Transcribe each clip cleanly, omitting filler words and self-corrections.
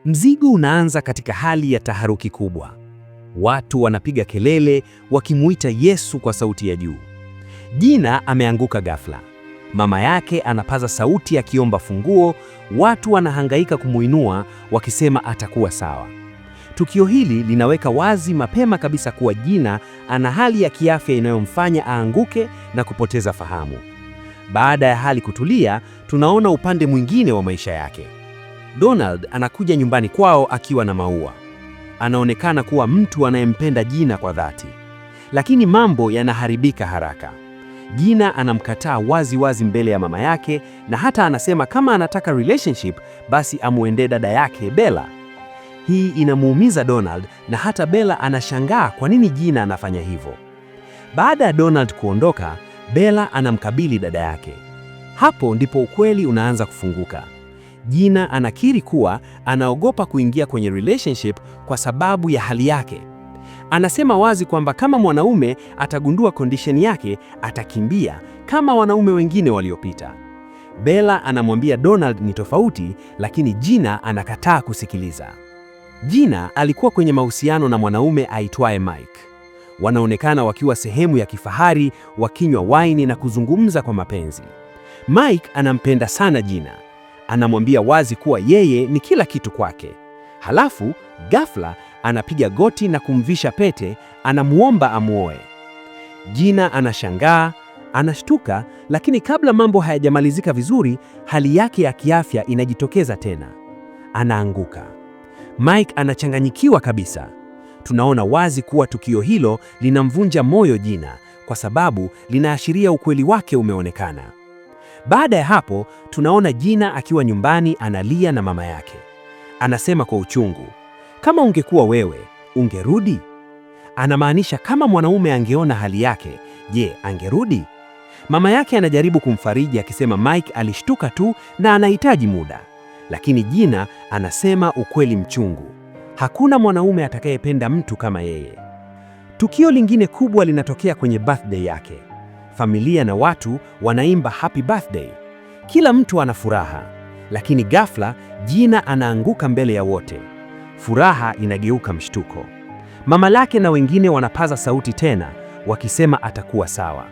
Mzigo unaanza katika hali ya taharuki kubwa. Watu wanapiga kelele wakimuita Yesu kwa sauti ya juu. Gina ameanguka ghafla. Mama yake anapaza sauti akiomba funguo, watu wanahangaika kumuinua wakisema atakuwa sawa. Tukio hili linaweka wazi mapema kabisa kuwa Gina ana hali ya kiafya inayomfanya aanguke na kupoteza fahamu. Baada ya hali kutulia, tunaona upande mwingine wa maisha yake. Donald anakuja nyumbani kwao akiwa na maua. Anaonekana kuwa mtu anayempenda Gina kwa dhati. Lakini mambo yanaharibika haraka. Gina anamkataa wazi wazi mbele ya mama yake na hata anasema kama anataka relationship basi amuendee dada yake Bella. Hii inamuumiza Donald na hata Bella anashangaa kwa nini Gina anafanya hivyo. Baada ya Donald kuondoka, Bella anamkabili dada yake. Hapo ndipo ukweli unaanza kufunguka. Gina anakiri kuwa anaogopa kuingia kwenye relationship kwa sababu ya hali yake. Anasema wazi kwamba kama mwanaume atagundua condition yake, atakimbia kama wanaume wengine waliopita. Bella anamwambia Donald ni tofauti, lakini Gina anakataa kusikiliza. Gina alikuwa kwenye mahusiano na mwanaume aitwaye Mike. Wanaonekana wakiwa sehemu ya kifahari, wakinywa waini na kuzungumza kwa mapenzi. Mike anampenda sana Gina. Anamwambia wazi kuwa yeye ni kila kitu kwake. Halafu ghafla anapiga goti na kumvisha pete, anamuomba amuoe. Gina anashangaa, anashtuka, lakini kabla mambo hayajamalizika vizuri, hali yake ya kiafya inajitokeza tena. Anaanguka. Mike anachanganyikiwa kabisa. Tunaona wazi kuwa tukio hilo linamvunja moyo Gina kwa sababu linaashiria ukweli wake umeonekana. Baada ya hapo, tunaona Gina akiwa nyumbani analia na mama yake. Anasema kwa uchungu, kama ungekuwa wewe, ungerudi? Anamaanisha kama mwanaume angeona hali yake, je, angerudi? Mama yake anajaribu kumfariji akisema Mike alishtuka tu na anahitaji muda. Lakini Gina anasema ukweli mchungu. Hakuna mwanaume atakayependa mtu kama yeye. Tukio lingine kubwa linatokea kwenye birthday yake. Familia na watu wanaimba happy birthday. Kila mtu ana furaha. Lakini ghafla Gina anaanguka mbele ya wote. Furaha inageuka mshtuko. Mama lake na wengine wanapaza sauti tena, wakisema atakuwa sawa.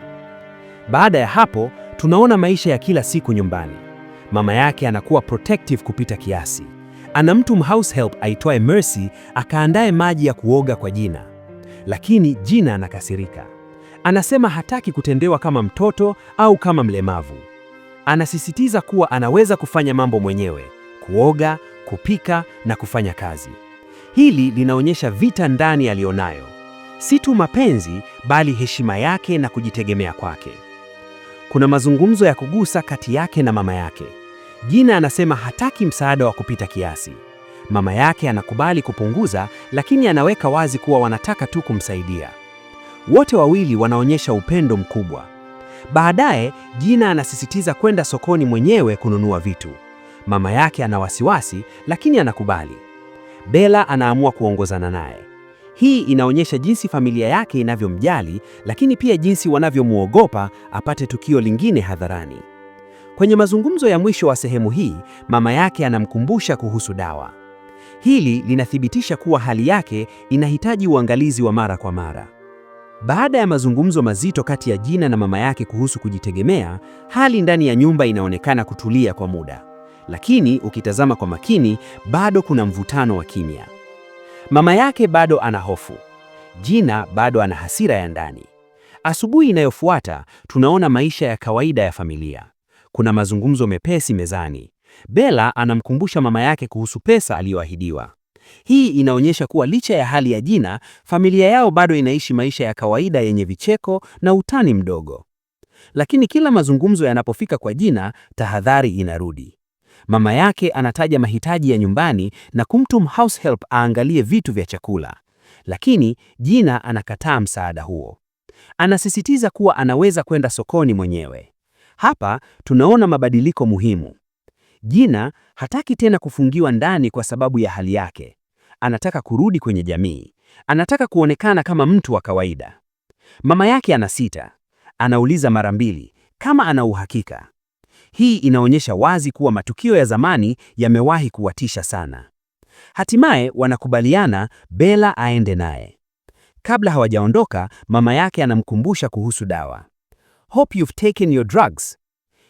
Baada ya hapo, tunaona maisha ya kila siku nyumbani. Mama yake anakuwa protective kupita kiasi. Anamtuma house help aitwaye Mercy akaandae maji ya kuoga kwa Gina. Lakini Gina anakasirika. Anasema hataki kutendewa kama mtoto au kama mlemavu. Anasisitiza kuwa anaweza kufanya mambo mwenyewe, kuoga, kupika na kufanya kazi. Hili linaonyesha vita ndani alionayo. Si tu mapenzi, bali heshima yake na kujitegemea kwake. Kuna mazungumzo ya kugusa kati yake na mama yake. Gina anasema hataki msaada wa kupita kiasi. Mama yake anakubali kupunguza, lakini anaweka wazi kuwa wanataka tu kumsaidia. Wote wawili wanaonyesha upendo mkubwa. Baadaye, Gina anasisitiza kwenda sokoni mwenyewe kununua vitu. Mama yake ana wasiwasi, lakini anakubali. Bella anaamua kuongozana naye. Hii inaonyesha jinsi familia yake inavyomjali, lakini pia jinsi wanavyomuogopa apate tukio lingine hadharani. Kwenye mazungumzo ya mwisho wa sehemu hii, mama yake anamkumbusha kuhusu dawa. Hili linathibitisha kuwa hali yake inahitaji uangalizi wa mara kwa mara. Baada ya mazungumzo mazito kati ya Gina na mama yake kuhusu kujitegemea, hali ndani ya nyumba inaonekana kutulia kwa muda. Lakini ukitazama kwa makini, bado kuna mvutano wa kimya. Mama yake bado ana hofu. Gina bado ana hasira ya ndani. Asubuhi inayofuata, tunaona maisha ya kawaida ya familia. Kuna mazungumzo mepesi mezani. Bella anamkumbusha mama yake kuhusu pesa aliyoahidiwa. Hii inaonyesha kuwa licha ya hali ya Gina, familia yao bado inaishi maisha ya kawaida yenye vicheko na utani mdogo. Lakini kila mazungumzo yanapofika kwa Gina, tahadhari inarudi. Mama yake anataja mahitaji ya nyumbani na kumtuma house help aangalie vitu vya chakula. Lakini Gina anakataa msaada huo. Anasisitiza kuwa anaweza kwenda sokoni mwenyewe. Hapa tunaona mabadiliko muhimu. Gina hataki tena kufungiwa ndani kwa sababu ya hali yake. Anataka kurudi kwenye jamii. Anataka kuonekana kama mtu wa kawaida. Mama yake anasita. Anauliza mara mbili kama ana uhakika. Hii inaonyesha wazi kuwa matukio ya zamani yamewahi kuwatisha sana. Hatimaye wanakubaliana Bella aende naye. Kabla hawajaondoka, mama yake anamkumbusha kuhusu dawa. Hope you've taken your drugs.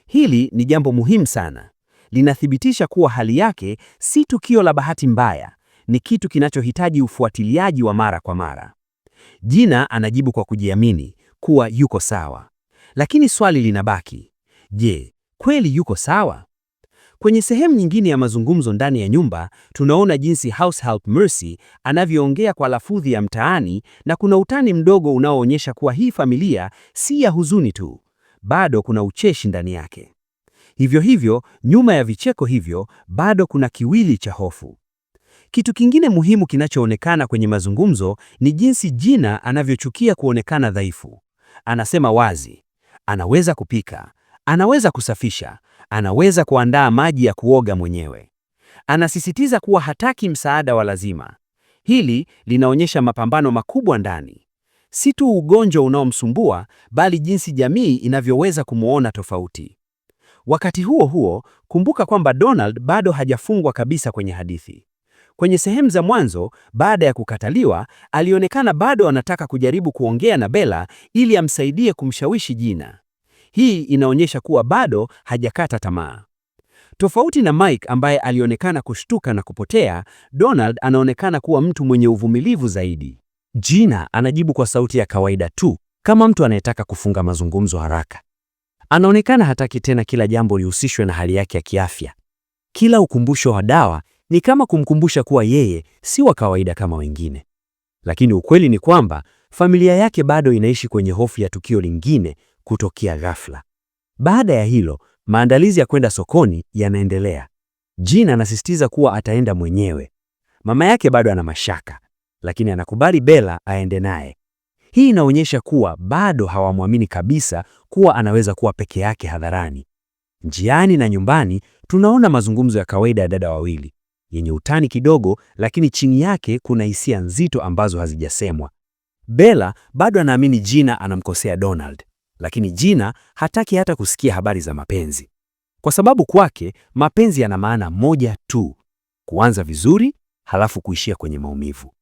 Hili ni jambo muhimu sana. Linathibitisha kuwa hali yake si tukio la bahati mbaya, ni kitu kinachohitaji ufuatiliaji wa mara kwa mara. Gina anajibu kwa kujiamini kuwa yuko sawa. Lakini swali linabaki. Je, kweli yuko sawa? Kwenye sehemu nyingine ya mazungumzo ndani ya nyumba, tunaona jinsi househelp Mercy anavyoongea kwa lafudhi ya mtaani, na kuna utani mdogo unaoonyesha kuwa hii familia si ya huzuni tu, bado kuna ucheshi ndani yake. Hivyo hivyo, nyuma ya vicheko hivyo, bado kuna kiwili cha hofu. Kitu kingine muhimu kinachoonekana kwenye mazungumzo ni jinsi Gina anavyochukia kuonekana dhaifu. Anasema wazi, anaweza kupika, anaweza kusafisha, anaweza kuandaa maji ya kuoga mwenyewe. Anasisitiza kuwa hataki msaada wa lazima. Hili linaonyesha mapambano makubwa ndani. Si tu ugonjwa unaomsumbua, bali jinsi jamii inavyoweza kumuona tofauti. Wakati huo huo, kumbuka kwamba Donald bado hajafungwa kabisa kwenye hadithi. Kwenye sehemu za mwanzo, baada ya kukataliwa, alionekana bado anataka kujaribu kuongea na Bella ili amsaidie kumshawishi Gina. Hii inaonyesha kuwa bado hajakata tamaa. Tofauti na Mike ambaye alionekana kushtuka na kupotea, Donald anaonekana kuwa mtu mwenye uvumilivu zaidi. Gina anajibu kwa sauti ya kawaida tu, kama mtu anayetaka kufunga mazungumzo haraka. Anaonekana hataki tena kila jambo lihusishwe na hali yake ya kiafya. Kila ukumbusho wa dawa ni kama kumkumbusha kuwa yeye si wa kawaida kama wengine. Lakini ukweli ni kwamba familia yake bado inaishi kwenye hofu ya tukio lingine kutokea ghafla. Baada ya hilo, maandalizi ya kwenda sokoni yanaendelea. Gina anasisitiza kuwa ataenda mwenyewe. Mama yake bado ana mashaka, lakini anakubali Bella aende naye. Hii inaonyesha kuwa bado hawamwamini kabisa kuwa anaweza kuwa peke yake hadharani. Njiani na nyumbani tunaona mazungumzo ya kawaida ya dada wawili, yenye utani kidogo, lakini chini yake kuna hisia nzito ambazo hazijasemwa. Bella bado anaamini Gina anamkosea Donald, lakini Gina hataki hata kusikia habari za mapenzi. Kwa sababu kwake mapenzi yana maana moja tu: kuanza vizuri, halafu kuishia kwenye maumivu.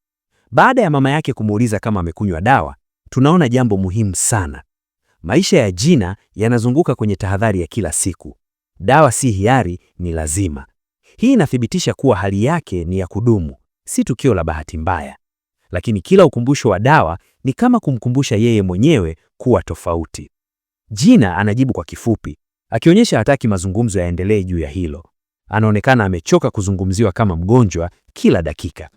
Baada ya mama yake kumuuliza kama amekunywa dawa, tunaona jambo muhimu sana. Maisha ya Gina yanazunguka kwenye tahadhari ya kila siku. Dawa si hiari, ni lazima. Hii inathibitisha kuwa hali yake ni ya kudumu, si tukio la bahati mbaya. Lakini kila ukumbusho wa dawa ni kama kumkumbusha yeye mwenyewe kuwa tofauti. Gina anajibu kwa kifupi, akionyesha hataki mazungumzo yaendelee juu ya hilo. Anaonekana amechoka kuzungumziwa kama mgonjwa kila dakika.